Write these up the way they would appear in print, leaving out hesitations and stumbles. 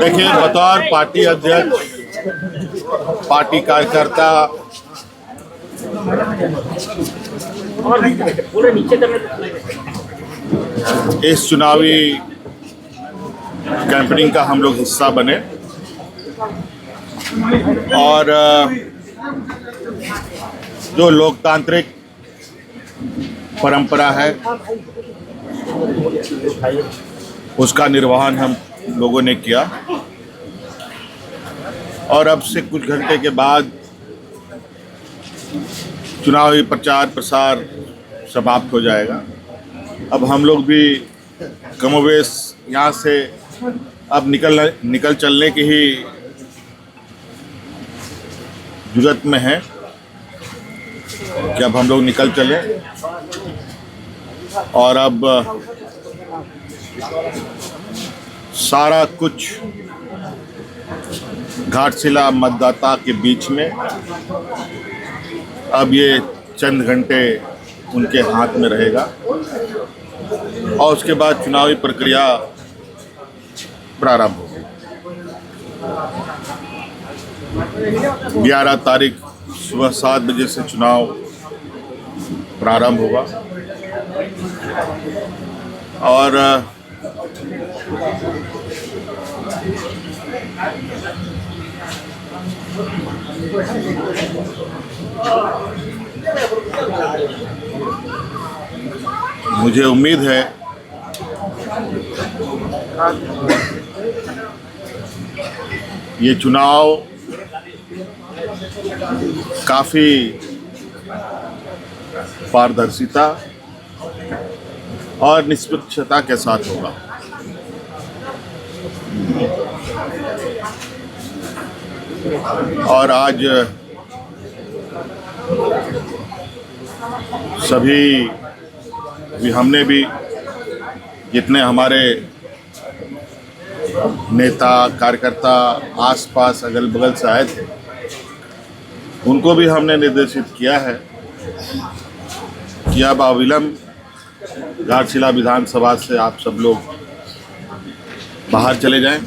देखिए, बतौर पार्टी अध्यक्ष, पार्टी कार्यकर्ता इस चुनावी कैंपेनिंग का हम लोग हिस्सा बने और जो लोकतांत्रिक परंपरा है उसका निर्वहन हम लोगों ने किया और अब से कुछ घंटे के बाद चुनावी प्रचार प्रसार समाप्त हो जाएगा। अब हम लोग भी कमोवेश यहाँ से अब निकल चलने की ही जुगत में है कि अब हम लोग निकल चले और अब सारा कुछ घाटशिला मतदाता के बीच में अब ये चंद घंटे उनके हाथ में रहेगा और उसके बाद चुनावी प्रक्रिया प्रारंभ होगी। 11 तारीख सुबह 7 बजे से चुनाव प्रारंभ होगा और मुझे उम्मीद है ये चुनाव काफ़ी पारदर्शिता और निष्पक्षता के साथ होगा। और आज हमने भी जितने हमारे नेता कार्यकर्ता आसपास अगल बगल से आए थे उनको भी हमने निर्देशित किया है कि अब अविलंब घाटशिला विधानसभा से आप सब लोग बाहर चले जाएं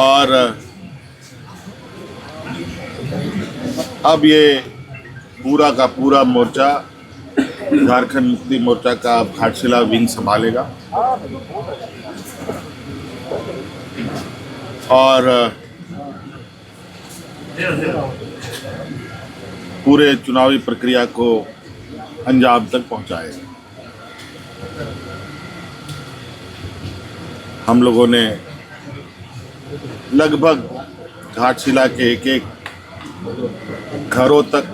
और अब ये पूरा का पूरा मोर्चा झारखंड मुक्ति मोर्चा का घाटशिला विंग संभालेगा और पूरे चुनावी प्रक्रिया को अंजाम तक पहुंचाएगा। हम लोगों ने लगभग घाटशिला के एक घरों तक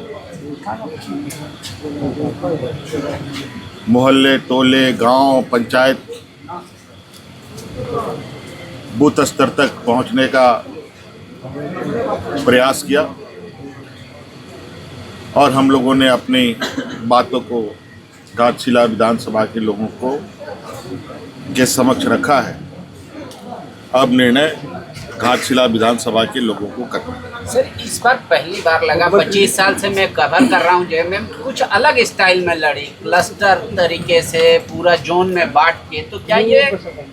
मोहल्ले टोले गांव पंचायत बूथ स्तर तक पहुंचने का प्रयास किया और हम लोगों ने अपनी बातों को घाटशिला विधानसभा के लोगों को के समक्ष रखा है। अब निर्णय घाटशिला विधानसभा के लोगों को करना है। सर, इस बार पहली बार लगा 25 साल से मैं कवर कर रहा हूँ जेएमएम कुछ अलग स्टाइल में लड़ी, क्लस्टर तरीके से पूरा जोन में बांट के। तो क्या ये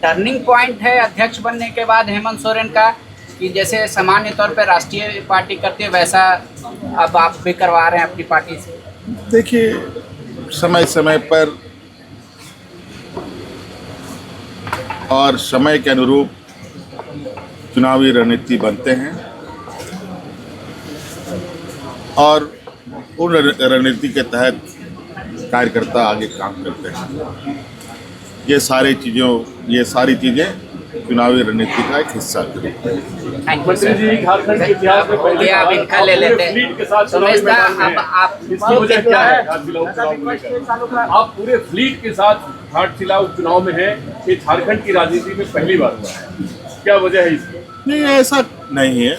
टर्निंग पॉइंट है अध्यक्ष बनने के बाद हेमंत सोरेन का कि जैसे सामान्य तौर पर राष्ट्रीय पार्टी करती है वैसा अब आप भी करवा रहे हैं अपनी पार्टी से? देखिए, समय समय पर और समय के अनुरूप चुनावी रणनीति बनते हैं और उन रणनीति के तहत कार्यकर्ता आगे काम करते हैं। ये सारी चीज़ें चुनावी रणनीति का एक हिस्सा है। Thank you sir. आप इनका ले लेते हैं। समझता आप क्या है आप पूरे फ्लीट के साथ घाटशिला उपचुनाव में हैं। ये झारखंड की राजनीति में पहली बार हुआ है, क्या वजह है इसकी? नहीं, ऐसा नहीं है।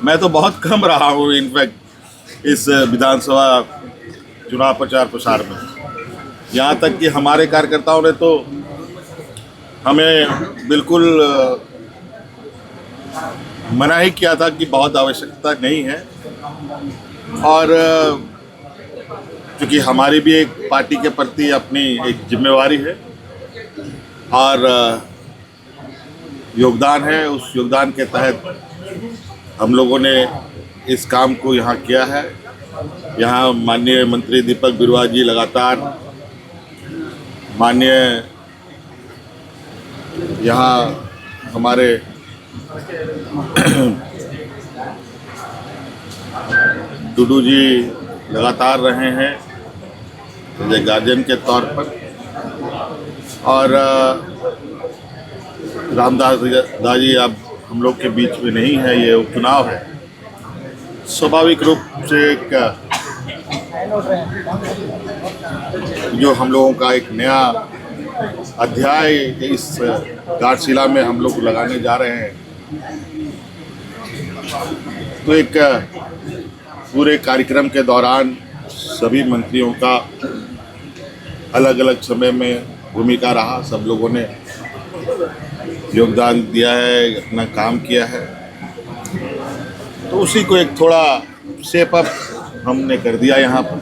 मैं तो बहुत कम रहा हूँ इनफैक्ट इस विधानसभा चुनाव प्रचार प्रसार में। यहाँ तक कि हमारे कार्यकर्ताओं ने तो हमें बिल्कुल मना ही किया था कि बहुत आवश्यकता नहीं है और क्योंकि हमारी भी एक पार्टी के प्रति अपनी एक जिम्मेवारी है और योगदान है, उस योगदान के तहत हम लोगों ने इस काम को यहाँ किया है। यहाँ माननीय मंत्री दीपक बिरुआ जी लगातार माननीय यहाँ हमारे टुडू जी लगातार रहे हैं एज गार्जियन के तौर पर, और रामदास दाजी अब हम लोग के बीच में नहीं है, ये उपचुनाव है। स्वाभाविक रूप से एक जो हम लोगों का एक नया अध्याय इस घाटशिला में हम लोग लगाने जा रहे हैं, तो एक पूरे कार्यक्रम के दौरान सभी मंत्रियों का अलग अलग समय में भूमिका रहा। सब लोगों ने योगदान दिया है, अपना काम किया है, तो उसी को एक थोड़ा शेप अप हमने कर दिया यहाँ पर।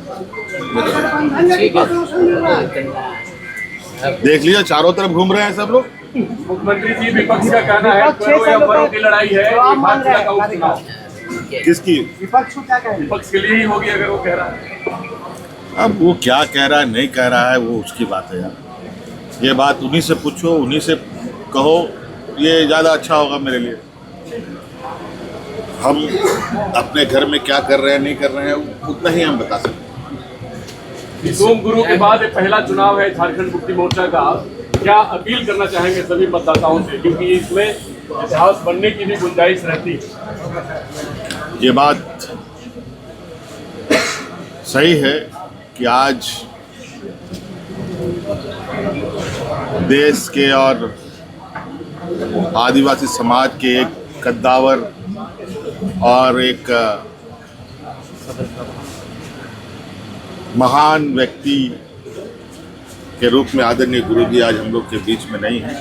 देख लिया चारों तरफ घूम रहे हैं सब लोग। मुख्यमंत्री जी, विपक्ष का कहना है करो या मरो की लड़ाई है, घाटशिला का उपचुनाव। किसकी? विपक्ष के लिए ही होगी अगर वो कह रहा है। अब वो क्या कह रहा है नहीं कह रहा है वो उसकी बात है यार। ये बात उन्हीं से पूछो, उन्हीं से कहो, ये ज़्यादा अच्छा होगा मेरे लिए। हम अपने घर में क्या कर रहे हैं नहीं कर रहे हैं उतना ही हम बता सकते हैं। सोम गुरु के बाद ये पहला चुनाव है झारखंड मुक्ति मोर्चा का। क्या अपील करना चाहेंगे सभी मतदाताओं से, क्योंकि इसमें इतिहास बनने की भी गुंजाइश रहती है। ये बात सही है कि आज देश के और आदिवासी समाज के एक कद्दावर और एक महान व्यक्ति के रूप में आदरणीय गुरुजी आज हम लोग के बीच में नहीं है,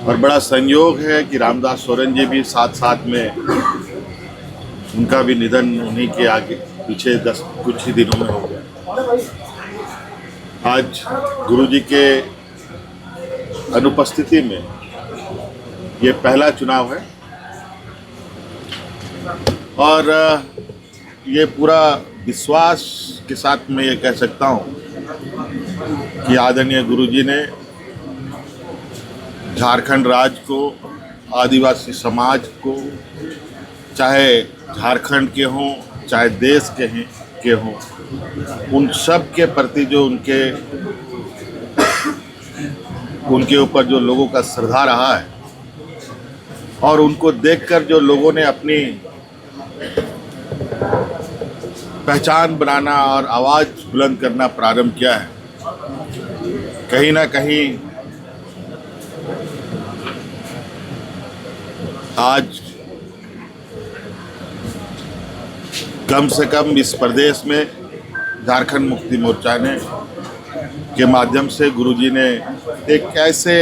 और बड़ा संयोग है कि रामदास सोरेन जी भी साथ साथ में, उनका भी निधन उन्हीं के आगे पीछे कुछ ही दिनों में हो गया। आज गुरुजी के अनुपस्थिति में ये पहला चुनाव है, और ये पूरा विश्वास के साथ मैं ये कह सकता हूँ कि आदरणीय गुरुजी ने झारखंड राज्य को, आदिवासी समाज को, चाहे झारखंड के हों चाहे देश के हों, उन सब के प्रति जो उनके ऊपर जो लोगों का श्रद्धा रहा है, और उनको देखकर जो लोगों ने अपनी पहचान बनाना और आवाज़ बुलंद करना प्रारंभ किया है, कहीं ना कहीं आज कम से कम इस प्रदेश में झारखंड मुक्ति मोर्चा ने के माध्यम से गुरुजी ने एक ऐसे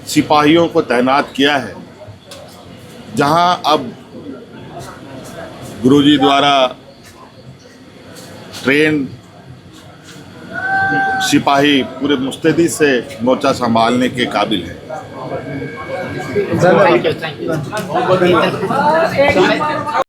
सिपाहियों को तैनात किया है जहां अब गुरुजी द्वारा ट्रेन सिपाही पूरे मुस्तैदी से मोर्चा संभालने के काबिल है। Thank you.